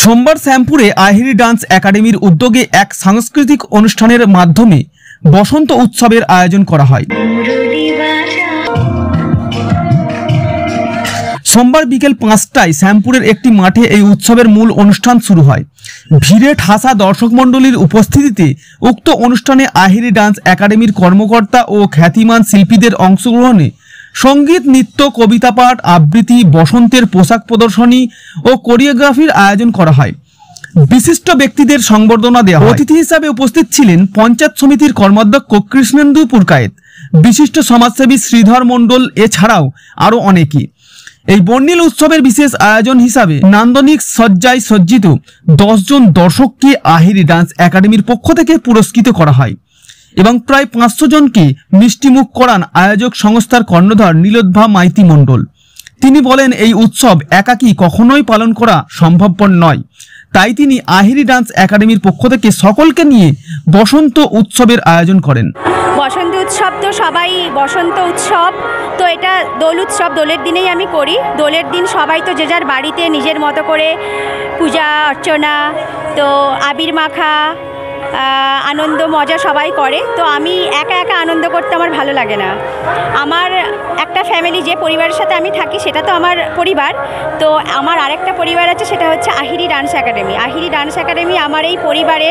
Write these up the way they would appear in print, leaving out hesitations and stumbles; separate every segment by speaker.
Speaker 1: সোমবার শ্যামপুরে আহিরি ডান্স একাডেমির উদ্যোগে এক সাংস্কৃতিক অনুষ্ঠানের মাধ্যমে বসন্ত উৎসবের আয়োজন করা হয়। সোমবার বিকেল 5টায় শ্যামপুরের একটি মাঠে এই উৎসবের মূল অনুষ্ঠান শুরু হয়। ভিড়ে ঠাসা দর্শক মণ্ডলীর উপস্থিতিতে উক্ত অনুষ্ঠানে আহিরি ডান্স একাডেমির কর্মকর্তা ও খ্যাতিমান শিল্পীদের অংশগ্রহণে সঙ্গীত, নৃত্য, কবিতা পাঠ, আবৃত্তি, বসন্তের পোশাক প্রদর্শনী ও কোরিওগ্রাফির আয়োজন করা হয়। বিশিষ্ট ব্যক্তিদের সংবর্ধনা দেওয়া হয়। অতিথি হিসাবে উপস্থিত ছিলেন পঞ্চায়েত সমিতির কর্মাধ্যক্ষ কৃষ্ণেন্দু পুরকায়েত, বিশিষ্ট সমাজসেবী শ্রীধর মণ্ডল, এছাড়াও আরও অনেকেই। এই বর্ণিল উৎসবের বিশেষ আয়োজন হিসাবে নান্দনিক সজ্জায় সজ্জিত 10 জন দর্শককে আহিরি ডান্স একাডেমির পক্ষ থেকে পুরস্কৃত করা হয় এবং প্রায় 500 জনকে মিষ্টিমুখ করান আয়োজক সংস্থার কর্ণধার নীলোদ্ভা মাইতি মণ্ডল। তিনি বলেন, এই উৎসব একাকী কখনোই পালন করা সম্ভবপর নয়, তাই তিনি আহিরি ডান্স একাডেমির পক্ষ থেকে সকলকে নিয়ে বসন্ত উৎসবের আয়োজন করেন।
Speaker 2: বসন্ত উৎসব তো সবাই বসন্ত উৎসব তো এটা দোল উৎসব, দোলের দিনেই আমি করি। দোলের দিন সবাই তো যে যার বাড়িতে নিজের মতো করে পূজা অর্চনা, তো আবির মাখা, আনন্দ মজা সবাই করে। তো আমি একা একা আনন্দ করতে আমার ভালো লাগে না। আমার একটা ফ্যামিলি, যে পরিবারের সাথে আমি থাকি সেটা তো আমার পরিবার। তো আমার আরেকটা পরিবার আছে, সেটা হচ্ছে Ahiri dance academy. Ahiri dance academy আমার এই পরিবারে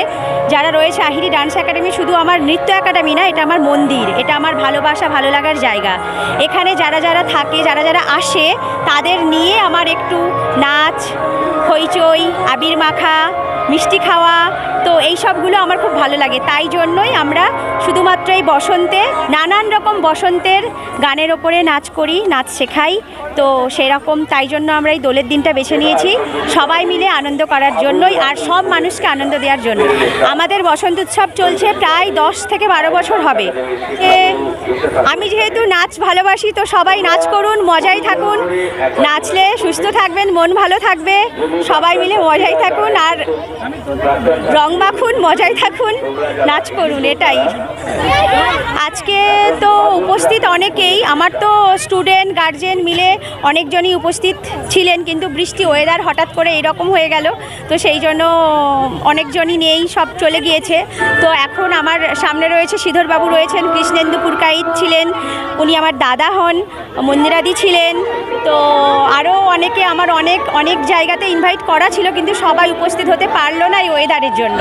Speaker 2: যারা রয়েছে, আহিরি ডান্স একাডেমি শুধু আমার নৃত্য একাডেমি না, এটা আমার মন্দির, এটা আমার ভালোবাসা, ভালো লাগার জায়গা। এখানে যারা যারা থাকে, যারা যারা আসে, তাদের নিয়ে আমার একটু নাচ, হইচই, আবির মাখা, মিষ্টি খাওয়া, তো এই সবগুলো আমার খুব ভালো লাগে। তাই জন্যই আমরা শুধুমাত্র এই বসন্তে নানান রকম বসন্তের গানের ওপরে নাচ করি, নাচ শেখাই। তো সেরকম তাই জন্য আমরা এই দোলের দিনটা বেছে নিয়েছি সবাই মিলে আনন্দ করার জন্যই, আর সব মানুষকে আনন্দ দেওয়ার জন্য। আমাদের বসন্ত উৎসব চলছে প্রায় 10 থেকে 12 বছর হবে। আমি যেহেতু নাচ ভালোবাসি, তো সবাই নাচ করুন, মজাই থাকুন। নাচলে সুস্থ থাকবেন, মন ভালো থাকবে, সবাই মিলে মজাই থাকুন, আর রং মাখুন, মজাই থাকুন, নাচ করুন, এটাই। আজকে তো উপস্থিত অনেকেই, আমার তো স্টুডেন্ট গার্জেন মিলে অনেকজনই উপস্থিত ছিলেন, কিন্তু বৃষ্টি, ওয়েদার হঠাৎ করে এরকম হয়ে গেল, তো সেই জন্য অনেকজনই নেই, সব চলে গিয়েছে। তো এখন আমার সামনে রয়েছে শ্রীধরবাবু রয়েছেন, কৃষ্ণেন্দু পুরকায়েত ছিলেন, উনি আমার দাদা হন, মন্দিরাদি ছিলেন, তো আরও অনেকে আমার অনেক জায়গাতে ইনভাইট করা ছিল, কিন্তু সবাই উপস্থিত হতে পারলো না এই ওয়েদারের জন্য।